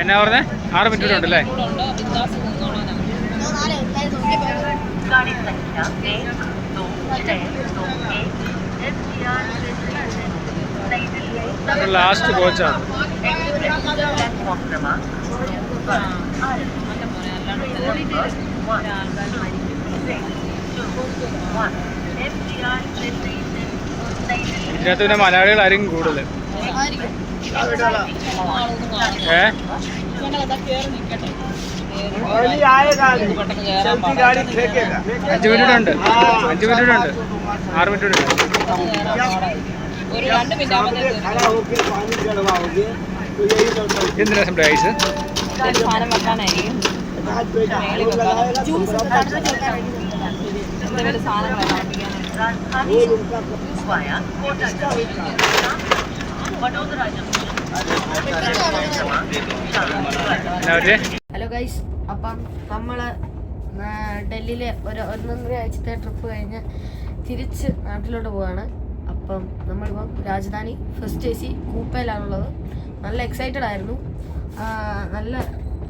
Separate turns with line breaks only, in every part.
എന്നാ പറഞ്ഞേ? 6 മിനിറ്റ് ഉണ്ടല്ലേ? ലാസ്റ്റ് കോച്ചാണ്. ഇതിനകത്ത് പിന്നെ മലയാളികളായിരിക്കും കൂടുതൽ. ഏ 5 മിനിറ്റ് ഉണ്ട്. 5 മിനിറ്റ് ഉണ്ട്. 6 മിനിറ്റ് ഉണ്ട്. എന്തിനാ സംഭവം ഐസ്?
ഹലോ ഗൈസ്, അപ്പം നമ്മള് ഡൽഹിയിലെ ഒരു 1.5 ആഴ്ചത്തെ ട്രിപ്പ് കഴിഞ്ഞ് തിരിച്ച് നാട്ടിലോട്ട് പോവാണ്. അപ്പം നമ്മളിപ്പം രാജധാനി ഫസ്റ്റ് AC കൂപ്പയിലാണുള്ളത്. നല്ല എക്സൈറ്റഡ് ആയിരുന്നു. നല്ല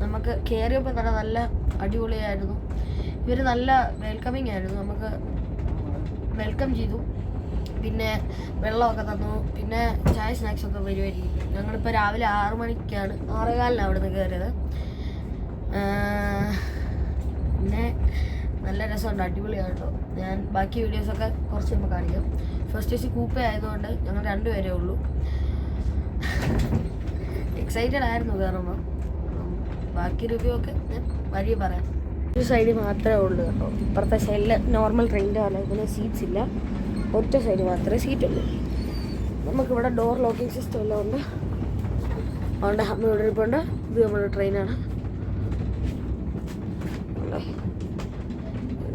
നമുക്ക് കയറിയപ്പോൾ തന്നെ നല്ല അടിപൊളിയായിരുന്നു. ഇവർ നല്ല വെൽക്കമിങ് ആയിരുന്നു. നമുക്ക് വെൽക്കം ചെയ്തു. പിന്നെ വെള്ളമൊക്കെ തന്നു. പിന്നെ ചായ സ്നാക്സൊക്കെ വരുമായിരിക്കും. ഞങ്ങളിപ്പോൾ രാവിലെ 6 മണിക്കാണ് 6:15 അവിടെ നിന്ന് കയറിയത്. പിന്നെ നല്ല രസമുണ്ട്, അടിപൊളിയാണ് കേട്ടോ. ഞാൻ ബാക്കി വീഡിയോസൊക്കെ കുറച്ച് കഴിയുമ്പോൾ കാണിക്കാം. ഫസ്റ്റ് AC കൂപ്പ ആയതുകൊണ്ട് ഞങ്ങൾ 2 പേരേ ഉള്ളൂ. എക്സൈറ്റഡ് ആയിരുന്നു കയറുമ്പോൾ. ബാക്കി റിവ്യൂ ഒക്കെ ഞാൻ വഴിയെ പറയാം. ഒരു സൈഡിൽ മാത്രമേ ഉള്ളൂ കേട്ടോ. ഇപ്പുറത്തെ സൈഡിൽ നോർമൽ ട്രെയിനിൻ്റെ പോലെ ഇതിന് സീറ്റ്സ് ഇല്ല. ഒറ്റ സൈഡ് മാത്രമേ സീറ്റുള്ളൂ. നമുക്കിവിടെ ഡോർ ലോക്കിംഗ് സിസ്റ്റം എല്ലാം ഉണ്ട്. അതുകൊണ്ട് അമ്മ ഇവിടെ ഇരിപ്പുണ്ട്. ഇത് നമ്മുടെ ട്രെയിനാണ്.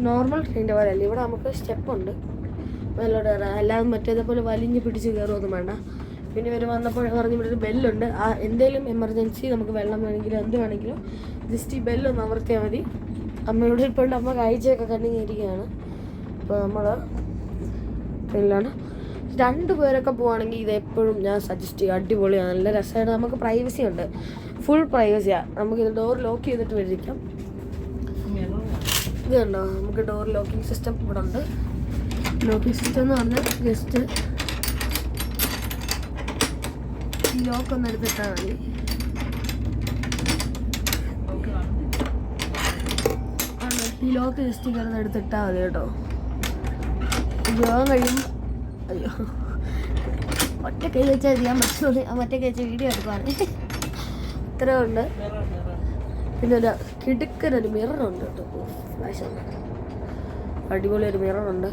നോർമൽ ട്രെയിനിൻ്റെ പോലെ അല്ല, ഇവിടെ നമുക്ക് സ്റ്റെപ്പുണ്ട് മേലോട്ട് കയറാം. അല്ലാതെ മറ്റേതേപോലെ വലിഞ്ഞ് പിടിച്ച് കയറുമൊന്നും വേണ്ട. പിന്നെ ഇവർ വന്നപ്പോൾ പറഞ്ഞ് ഇവിടെ ഒരു ബെല്ലുണ്ട്. എന്തെങ്കിലും എമർജൻസി നമുക്ക് വെള്ളം വേണമെങ്കിലും എന്ത് വേണമെങ്കിലും ജസ്റ്റ് ഈ ബെല്ലൊന്ന് അമർത്തിയാൽ മതി. അമ്മയോട് ഇപ്പോൾ അമ്മ കാഴ്ചയൊക്കെ കണ്ടിരിക്കുകയാണ്. അപ്പോൾ നമ്മൾ ട്രെയിനിലാണ്. 2 പേരൊക്കെ പോവുകയാണെങ്കിൽ ഇത് എപ്പോഴും ഞാൻ സജസ്റ്റ് ചെയ്യും. അടിപൊളിയാണ്, നല്ല രസമാണ്. നമുക്ക് പ്രൈവസി ഉണ്ട്, ഫുൾ പ്രൈവസിയാണ്. നമുക്കിത് ഡോർ ലോക്ക് ചെയ്തിട്ട് വരിക്കാം. ഇത് കണ്ടോ, നമുക്ക് ഡോർ ലോക്കിംഗ് സിസ്റ്റം ഇവിടെ ഉണ്ട്. ലോക്കിംഗ് സിസ്റ്റം എന്ന് പറഞ്ഞാൽ ജസ്റ്റ് ഈ ലോക്ക് ഒന്ന് എടുത്തിട്ടാൽ മതി. ഈ ലോക്ക് ജസ്റ്റ് കിടന്ന് എടുത്തിട്ടാൽ മതി കേട്ടോ. ഉപയോഗം കഴിയുമ്പോൾ അയ്യോ ഒറ്റ കൈ വെച്ചാൽ ചെയ്യാൻ പറ്റുള്ളൂ. മറ്റേ കൈ വെച്ച് വീഡിയോ എടുക്കുവാണ്. ഇത്ര ഉണ്ട്. പിന്നെ ഒരു കിടുക്കനൊരു മിററുണ്ട് കേട്ടോ. ഫ്ലാഷ് അടിപൊളി ഒരു മിററുണ്ട്.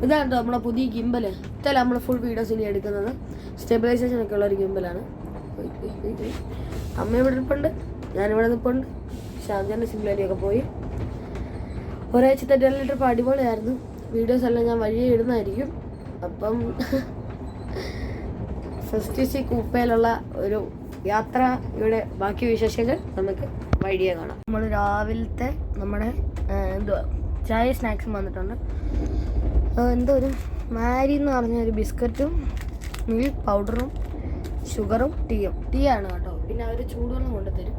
ഇതാണ് കേട്ടോ നമ്മളെ പുതിയ ഗിംബൽ. ഇതല്ല നമ്മൾ ഫുൾ വീഡിയോസ് ഇനി എടുക്കുന്നത്. സ്റ്റെബിലൈസേഷൻ ഒക്കെ ഉള്ള ഒരു ഗിംബലാണ്. അമ്മ ഇവിടെ നിൽപ്പുണ്ട്, ഞാനിവിടെ നിൽപ്പുണ്ട്. ഷാജാൻ്റെ സിംഗിളാരിയൊക്കെ പോയി. ഒരാഴ്ചത്തെ ഡൽഹി ട്രിപ്പ് അടിപൊളിയായിരുന്നു. വീഡിയോസ് എല്ലാം ഞാൻ വഴിയെ ഇടുന്നതായിരിക്കും. അപ്പം ഫസ്റ്റ് AC കൂപ്പയിലുള്ള ഒരു യാത്രയുടെ ബാക്കി വിശേഷങ്ങൾ നമുക്ക് വഴിയെ കാണാം. നമ്മൾ രാവിലത്തെ നമ്മുടെ എന്തുവാ ചായ സ്നാക്സും വന്നിട്ടുണ്ട്. എന്തോ ഒരു മാരി എന്ന് പറഞ്ഞ ഒരു ബിസ്ക്കറ്റും മിൽക്ക് പൗഡറും ഷുഗറും ടീ ആണ് കേട്ടോ. പിന്നെ അവർ ചൂടുവെള്ളം കൊണ്ടുതരും.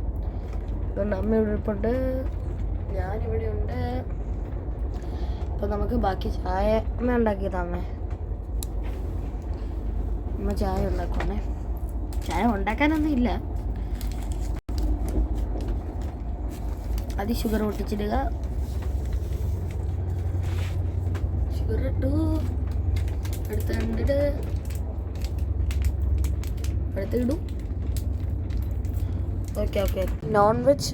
അതുകൊണ്ട് അമ്മ ഇവിടെ ഇരിപ്പുണ്ട്, ഞാനിവിടെ ഉണ്ട്. അപ്പോൾ നമുക്ക് ബാക്കി ചായ അമ്മ ഉണ്ടാക്കിയതാണേ. അമ്മ ചായ ഉണ്ടാക്കുവാണേ. ചായ ഉണ്ടാക്കാനൊന്നും ഇല്ല, അത് ഷുഗർ പൊട്ടിച്ചിടുക. ഷുഗർ ഇട്ടു, അടുത്തിടും. ഓക്കെ. നോൺ വെജ്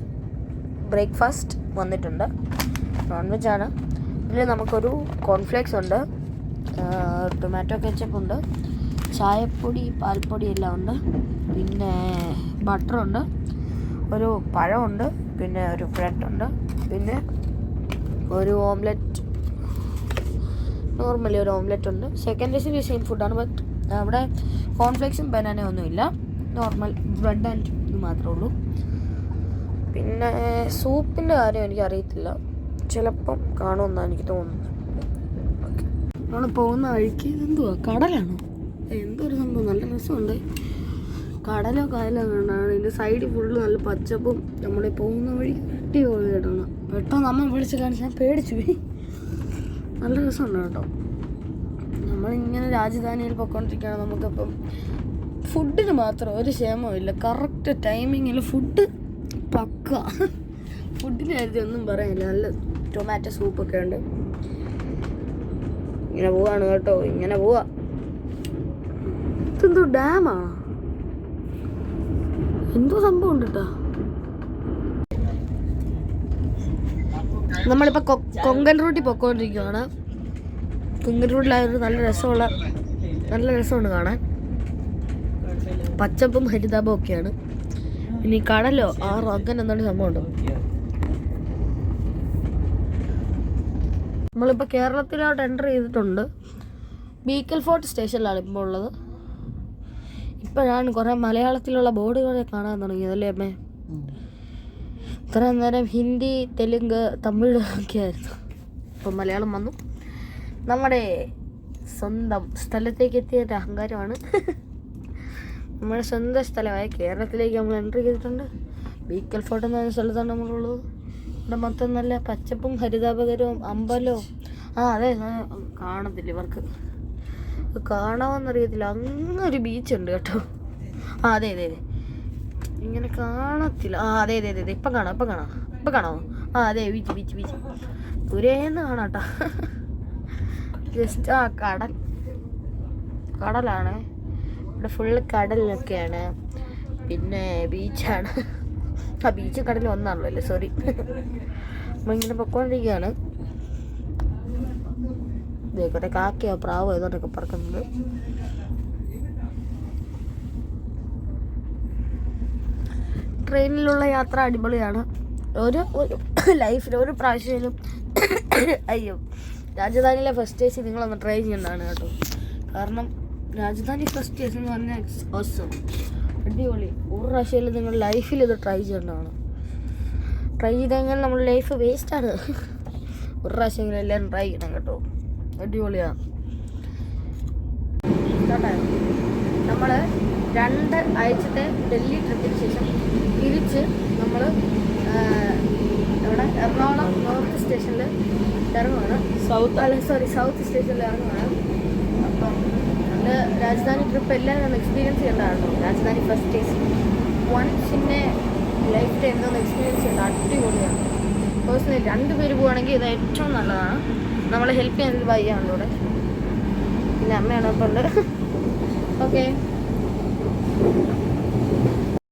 ബ്രേക്ക്ഫാസ്റ്റ് വന്നിട്ടുണ്ട്. നോൺ വെജ് ആണ്. ഇതിൽ നമുക്കൊരു കോൺഫ്ലേക്സ് ഉണ്ട്, ടൊമാറ്റോ കെച്ചപ്പ് ഉണ്ട്, ചായപ്പൊടി പാൽപ്പൊടി എല്ലാം ഉണ്ട്. പിന്നെ ബട്ടറുണ്ട്, ഒരു പഴമുണ്ട്, പിന്നെ ഒരു ബ്രെഡുണ്ട്, പിന്നെ ഒരു ഓംലെറ്റ്, നോർമലി ഒരു ഓംലെറ്റ് ഉണ്ട്. സെക്കൻഡ് ഡേസിൽ സെയിം ഫുഡാണ്. ബട്ട് അവിടെ കോൺഫ്ലേക്സും ബനാനയും ഒന്നുമില്ല, നോർമൽ ബ്രെഡ് ആൻഡ് ഇത് മാത്രമേ ഉള്ളൂ. പിന്നെ സൂപ്പിൻ്റെ കാര്യം എനിക്കറിയത്തില്ല, ചിലപ്പം കാണുമെന്നാണ് എനിക്ക് തോന്നുന്നത്. ഓക്കെ, നമ്മൾ പോകുന്ന വഴിക്ക് എന്തുവാ കടലാണോ എന്തോ ഒരു സംഭവം, നല്ല രസമുണ്ട്. കടലോ കായലോ കണ്ടാണ്. ഇതിൻ്റെ സൈഡിൽ ഫുള്ള് നല്ല പച്ചപ്പും നമ്മൾ പോകുന്ന വഴി അടിപൊളി കേട്ടാണ്. പെട്ടെന്ന് നമ്മൾ വിളിച്ച് കാണിച്ച് ഞാൻ പേടിച്ചു പോയി. നല്ല രസമുണ്ട് കേട്ടോ. നമ്മളിങ്ങനെ രാജധാനിയിൽ പൊയ്ക്കൊണ്ടിരിക്കുകയാണ്. നമുക്കിപ്പം ഫുഡിന് മാത്രം ഒരു ക്ഷേമമില്ല. കറക്റ്റ് ടൈമിങ്ങിൽ ഫുഡ് പക്ക. ഫുഡിൻ്റെ കാര്യത്തിൽ ഒന്നും പറയാനില്ല. നല്ല ടൊമാറ്റോ സൂപ്പൊക്കെ ഉണ്ട്. ഇങ്ങനെ പോവാണ് കേട്ടോ, ഇങ്ങനെ പോവാ. ഇതെന്തോ ഡാമാണോ എന്തോ സംഭവം ഉണ്ട് കേട്ടോ. നമ്മളിപ്പോൾ കൊങ്കൺ റൂട്ടിൽ പൊയ്ക്കൊണ്ടിരിക്കുകയാണ്. കൊങ്കൺ റൂട്ടിലായൊരു നല്ല രസമുണ്ട് കാണാൻ. പച്ചപ്പും ഹരിതാപവും ഒക്കെയാണ്. ഇനി കടലോ ആറോ അങ്ങനെ എന്താണ് സംഭവം ഉണ്ടോ. നമ്മളിപ്പോൾ കേരളത്തിലോട്ട് എൻ്റർ ചെയ്തിട്ടുണ്ട്. ബീക്കൽ ഫോർട്ട് സ്റ്റേഷനിലാണ് ഇപ്പോൾ ഉള്ളത്. ഇപ്പോഴാണ് കുറേ മലയാളത്തിലുള്ള ബോർഡുകളെ കാണാൻ തുടങ്ങിയത് അല്ലേ അമ്മേ? ഇത്രയും നേരം ഹിന്ദി, തെലുങ്ക്, തമിഴ് ഒക്കെ ആയിരുന്നു. ഇപ്പം മലയാളം വന്നു. നമ്മുടെ സ്വന്തം സ്ഥലത്തേക്ക് എത്തിയ അഹങ്കാരമാണ്. നമ്മുടെ സ്വന്തം സ്ഥലമായ കേരളത്തിലേക്ക് നമ്മൾ എൻട്രി ചെയ്തിട്ടുണ്ട്. ബീക്കൽ ഫോർട്ട് എന്ന സ്ഥലത്താണ് നമ്മളുള്ളത്. ഇവിടെ മൊത്തം നല്ല പച്ചപ്പും ഹരിതാപകരവും അമ്പലവും. അതെ കാണത്തില്ല ഇവർക്ക്, കാണാമെന്നറിയത്തില്ല. അങ്ങൊരു ബീച്ചുണ്ട് കേട്ടോ. അതെ ഇങ്ങനെ കാണത്തില്ല. അതെ ഇപ്പം കാണാമോ? അതെ ബീച്ച് ദൂരേന്ന് കാണാട്ടോ. ജസ്റ്റ് കടലാണ് ഇവിടെ. ഫുള്ള് കടലൊക്കെയാണ്. പിന്നെ ബീച്ചാണ്. ബീച്ച് കടൽ ഒന്നാണല്ലോ അല്ലേ, സോറി. നമ്മളിങ്ങനെ പൊക്കോണ്ടിരിക്കുകയാണ്. കുറേ കാക്കയോ പ്രാവോ ഏതോട്ടൊക്കെ പറക്കുന്നത്. ട്രെയിനിലുള്ള യാത്ര അടിപൊളിയാണ്. ഒരു ലൈഫിൽ ഒരു പ്രാവശ്യം അയ്യോ രാജധാനിയിലെ ഫസ്റ്റ് AC നിങ്ങളൊന്ന് ട്രൈ ചെയ്യേണ്ടതാണ് കേട്ടോ. കാരണം രാജധാനി ഫസ്റ്റ് AC എന്ന് പറഞ്ഞാൽ ഓസം അടിപൊളി. ഒരു പ്രാവശ്യം നിങ്ങൾ ലൈഫിൽ ഇത് ട്രൈ ചെയ്യേണ്ടതാണ്. ട്രൈ ചെയ്തെങ്കിൽ നമ്മുടെ ലൈഫ് വേസ്റ്റാണ്. ഒരു പ്രാവശ്യമെങ്കിലും എല്ലാവരും ട്രൈ ചെയ്യണം കേട്ടോ. അടിപൊളിയാണ്. നമ്മൾ 2 ആഴ്ചത്തെ ഡൽഹി ട്രിപ്പിന് ശേഷം തിരിച്ച് നമ്മൾ ഇവിടെ എറണാകുളം നോർത്ത് സ്റ്റേഷനിൽ ഇറങ്ങുവാണ്. സൗത്ത് സ്റ്റേഷനിൽ ഇറങ്ങുവാണ്. അപ്പം നല്ല രാജധാനി ട്രിപ്പ് എല്ലാവരും ഒന്ന് എക്സ്പീരിയൻസ് ചെയ്യേണ്ടതാണോ. രാജധാനി ഫസ്റ്റ് AC വൺസിൻ്റെ ലൈഫ് ടൈം ഒന്ന് എക്സ്പീരിയൻസ് ചെയ്യേണ്ട അടിപൊളിയാണ്. പേഴ്സണലി 2 പേര് പോവുകയാണെങ്കിൽ ഇത് ഏറ്റവും നല്ലതാണ്. നമ്മളെ ഹെൽപ്പ് ചെയ്യാനൊരു ബൈയാണല്ലോ ഇവിടെ. പിന്നെ അമ്മയാണ് അപ്പോൾ ഉണ്ട്. ഓക്കെ.